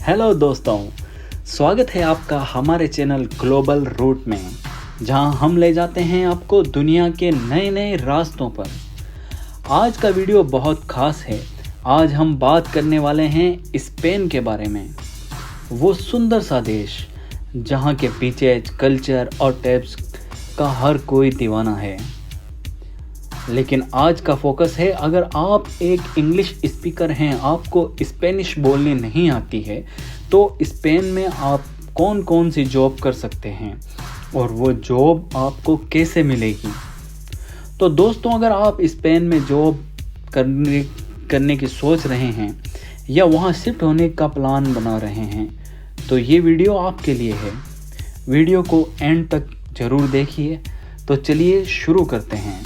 Hello दोस्तों, स्वागत है आपका हमारे चैनल ग्लोबल रूट में, जहां हम ले जाते हैं आपको दुनिया के नए नए रास्तों पर। आज का वीडियो बहुत खास है। आज हम बात करने वाले हैं स्पेन के बारे में, वो सुंदर सा देश जहां के बीचेज, कल्चर और टेप्स का हर कोई दीवाना है। लेकिन आज का फोकस है, अगर आप एक इंग्लिश स्पीकर हैं, आपको स्पेनिश बोलनी नहीं आती है, तो स्पेन में आप कौन कौन सी जॉब कर सकते हैं और वो जॉब आपको कैसे मिलेगी। तो दोस्तों, अगर आप स्पेन में जॉब करने की सोच रहे हैं या वहाँ शिफ्ट होने का प्लान बना रहे हैं, तो ये वीडियो आपके लिए है। वीडियो को एंड तक ज़रूर देखिए। तो चलिए शुरू करते हैं।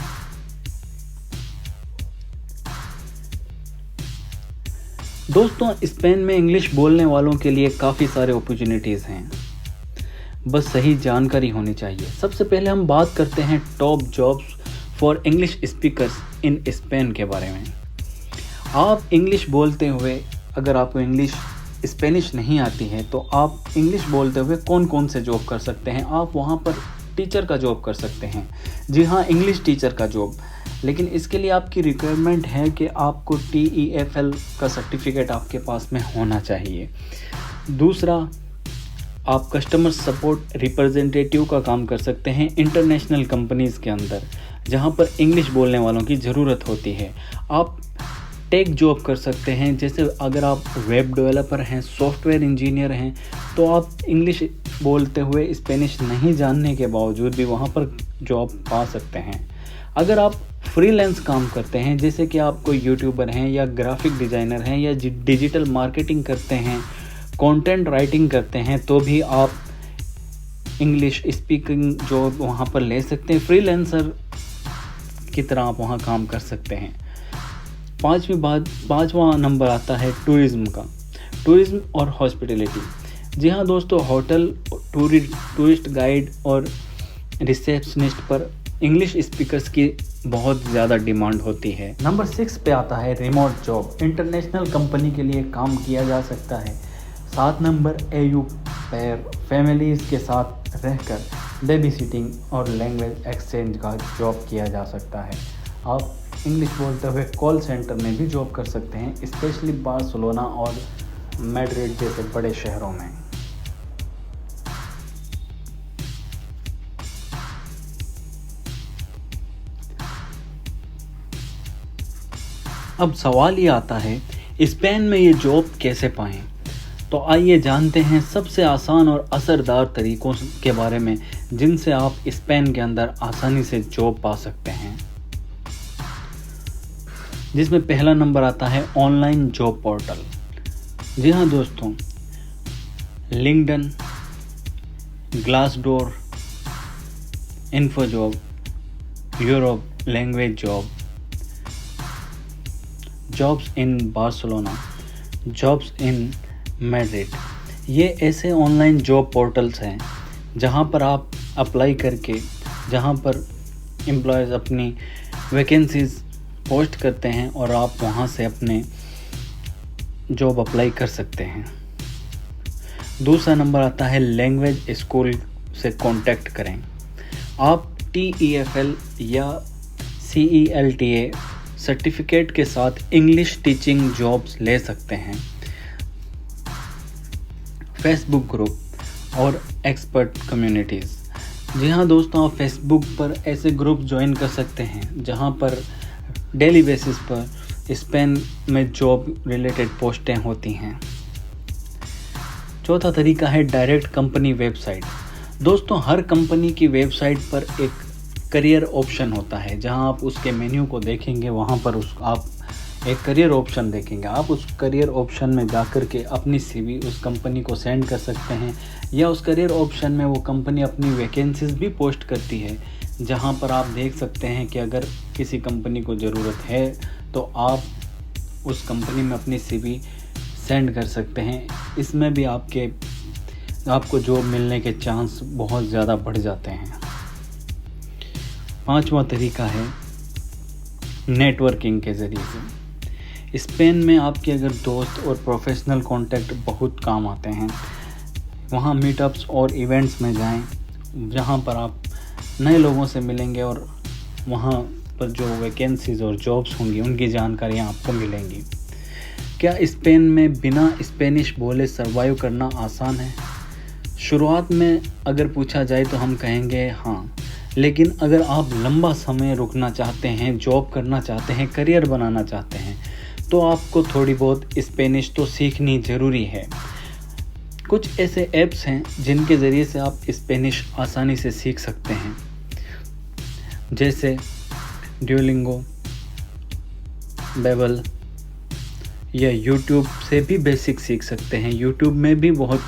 दोस्तों, स्पेन में इंग्लिश बोलने वालों के लिए काफ़ी सारे अपॉर्चुनिटीज़ हैं, बस सही जानकारी होनी चाहिए। सबसे पहले हम बात करते हैं top jobs for English speakers in Spain के बारे में। आप इंग्लिश बोलते हुए, अगर आपको इंग्लिश स्पेनिश नहीं आती है, तो आप इंग्लिश बोलते हुए कौन कौन से जॉब कर सकते हैं। आप वहाँ पर टीचर का जॉब कर सकते हैं। जी हाँ, इंग्लिश टीचर का जॉब। लेकिन इसके लिए आपकी रिक्वायरमेंट है कि आपको TEFL का सर्टिफिकेट आपके पास में होना चाहिए। दूसरा, आप कस्टमर सपोर्ट रिप्रेजेंटेटिव का काम कर सकते हैं इंटरनेशनल कंपनीज़ के अंदर, जहां पर इंग्लिश बोलने वालों की ज़रूरत होती है। आप टेक जॉब कर सकते हैं, जैसे अगर आप वेब डेवलपर हैं, सॉफ्टवेयर इंजीनियर हैं, तो आप इंग्लिश बोलते हुए स्पेनिश नहीं जानने के बावजूद भी वहाँ पर जॉब पा सकते हैं। अगर आप फ्रीलांस काम करते हैं, जैसे कि आप कोई यूट्यूबर हैं या ग्राफिक डिज़ाइनर हैं या डिजिटल मार्केटिंग करते हैं, कंटेंट राइटिंग करते हैं, तो भी आप इंग्लिश स्पीकिंग जॉब वहाँ पर ले सकते हैं। फ्रीलांसर की तरह आप वहाँ काम कर सकते हैं। पाँचवा नंबर आता है टूरिज़्म का। टूरिज़्म और हॉस्पिटैलिटी। जी हाँ दोस्तों, होटल, टूरिस्ट गाइड और रिसेप्शनिस्ट पर इंग्लिश स्पीकर्स की बहुत ज़्यादा डिमांड होती है। नंबर 6 पे आता है रिमोट जॉब। इंटरनेशनल कंपनी के लिए काम किया जा सकता है। 7 नंबर AU पर फैमिलीज़ के साथ रहकर बेबी सिटिंग और लैंग्वेज एक्सचेंज का जॉब किया जा सकता है। आप इंग्लिश बोलते हुए कॉल सेंटर में भी जॉब कर सकते हैं, स्पेशली बार्सिलोना और मैड्रिड जैसे बड़े शहरों में। अब सवाल ये आता है, स्पेन में ये जॉब कैसे पाएं। तो आइए जानते हैं सबसे आसान और असरदार तरीकों के बारे में, जिनसे आप स्पेन के अंदर आसानी से जॉब पा सकते हैं। जिसमें पहला नंबर आता है ऑनलाइन जॉब पोर्टल। जी हाँ दोस्तों, LinkedIn, Glassdoor, Infojob, Europe language job, jobs in Barcelona, jobs in Madrid, ये ऐसे ऑनलाइन जॉब पोर्टल्स हैं जहां पर आप अप्लाई करके, जहां पर एम्प्लॉयज़ अपनी वैकेंसीज पोस्ट करते हैं और आप वहां से अपने जॉब अप्लाई कर सकते हैं। दूसरा नंबर आता है लैंग्वेज स्कूल से कांटेक्ट करें। आप TEFL या CELTA सर्टिफिकेट के साथ इंग्लिश टीचिंग जॉब्स ले सकते हैं। फेसबुक ग्रुप और एक्सपर्ट कम्युनिटीज़। जी हाँ दोस्तों, आप फेसबुक पर ऐसे ग्रुप ज्वाइन कर सकते हैं जहाँ पर डेली बेसिस पर स्पेन में जॉब रिलेटेड पोस्टें होती हैं। चौथा तरीका है डायरेक्ट कंपनी वेबसाइट। दोस्तों, हर कंपनी की वेबसाइट पर एक करियर ऑप्शन होता है, जहां आप उसके मेन्यू को देखेंगे, वहां पर आप एक करियर ऑप्शन देखेंगे। आप उस करियर ऑप्शन में जाकर के अपनी CV उस कंपनी को सेंड कर सकते हैं, या उस करियर ऑप्शन में वो कंपनी अपनी वैकेंसीज भी पोस्ट करती है, जहां पर आप देख सकते हैं कि अगर किसी कंपनी को ज़रूरत है तो आप उस कंपनी में अपनी CV सेंड कर सकते हैं। इसमें भी आपको जॉब मिलने के चांस बहुत ज़्यादा बढ़ जाते हैं। पांचवा तरीका है नेटवर्किंग के ज़रिए से। स्पेन में आपके अगर दोस्त और प्रोफेशनल कॉन्टैक्ट बहुत काम आते हैं। वहाँ मीटअप्स और इवेंट्स में जाएं, जहाँ पर आप नए लोगों से मिलेंगे और वहाँ पर जो वैकेंसीज़ और जॉब्स होंगी उनकी जानकारियाँ आपको मिलेंगी। क्या स्पेन में बिना स्पेनिश बोले सर्वाइव करना आसान है? शुरुआत में अगर पूछा जाए तो हम कहेंगे हाँ, लेकिन अगर आप लंबा समय रुकना चाहते हैं, जॉब करना चाहते हैं, करियर बनाना चाहते हैं, तो आपको थोड़ी बहुत स्पेनिश तो सीखनी ज़रूरी है। कुछ ऐसे ऐप्स हैं जिनके ज़रिए से आप स्पेनिश आसानी से सीख सकते हैं, जैसे ड्यूलिंगो, बेबल, या यूट्यूब से भी बेसिक सीख सकते हैं। यूट्यूब में भी बहुत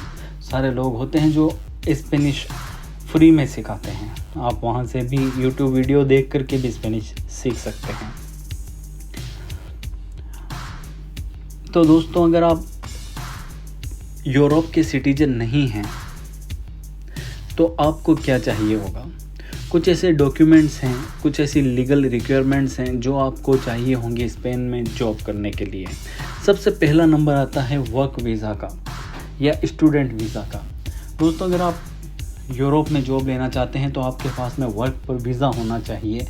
सारे लोग होते हैं जो स्पेनिश फ्री में सिखाते हैं। आप वहाँ से भी यूट्यूब वीडियो देख करके भी स्पेनिश सीख सकते हैं। तो दोस्तों, अगर आप यूरोप के सिटीजन नहीं हैं तो आपको क्या चाहिए होगा? कुछ ऐसे डॉक्यूमेंट्स हैं, कुछ ऐसी लीगल रिक्वायरमेंट्स हैं जो आपको चाहिए होंगे स्पेन में जॉब करने के लिए। सबसे पहला नंबर आता है वर्क वीज़ा का या स्टूडेंट वीज़ा का। दोस्तों, अगर आप यूरोप में जॉब लेना चाहते हैं तो आपके पास में वर्क पर वीज़ा होना चाहिए,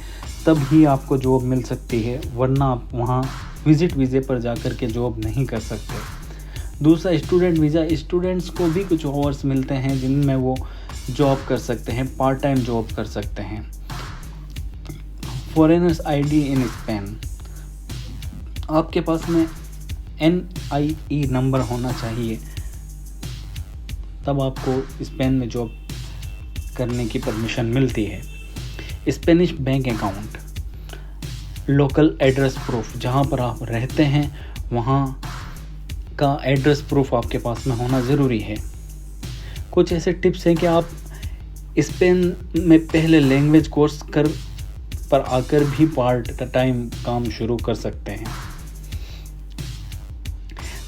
तब ही आपको जॉब मिल सकती है, वरना आप वहाँ विज़िट वीज़े पर जाकर के जॉब नहीं कर सकते। दूसरा स्टूडेंट वीज़ा, स्टूडेंट्स को भी कुछ आवर्स मिलते हैं जिनमें वो जॉब कर सकते हैं, पार्ट टाइम जॉब कर सकते हैं। फॉरेनर्स आईडी इन स्पेन, आपके पास में NIE नंबर होना चाहिए, तब आपको स्पेन में जॉब करने की परमिशन मिलती है। Spanish bank account, local address proof, जहाँ पर आप रहते हैं वहाँ का एड्रेस प्रूफ आपके पास में होना ज़रूरी है। कुछ ऐसे टिप्स हैं कि आप स्पेन में पहले लैंग्वेज कोर्स पर आकर भी पार्ट टाइम काम शुरू कर सकते हैं।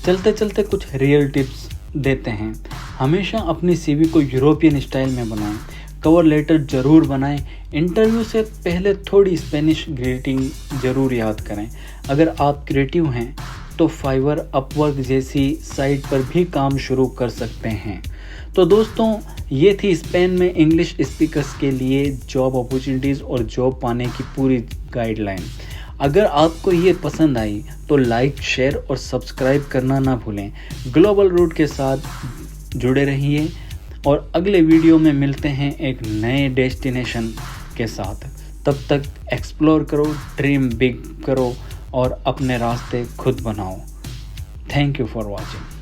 चलते चलते कुछ रियल टिप्स देते हैं। हमेशा अपनी CV को यूरोपियन स्टाइल में बनाएं। कवर लेटर ज़रूर बनाएं। इंटरव्यू से पहले थोड़ी स्पेनिश ग्रीटिंग ज़रूर याद करें। अगर आप क्रिएटिव हैं तो फाइवर, अपवर्क जैसी साइट पर भी काम शुरू कर सकते हैं। तो दोस्तों, ये थी स्पेन में इंग्लिश स्पीकर्स के लिए जॉब अपॉर्चुनिटीज़ और जॉब पाने की पूरी गाइडलाइन। अगर आपको ये पसंद आई तो लाइक, शेयर और सब्सक्राइब करना ना भूलें। ग्लोबल रूट के साथ जुड़े रहिए और अगले वीडियो में मिलते हैं एक नए डेस्टिनेशन के साथ। तब तक एक्सप्लोर करो, ड्रीम बिग करो और अपने रास्ते खुद बनाओ। Thank you for watching.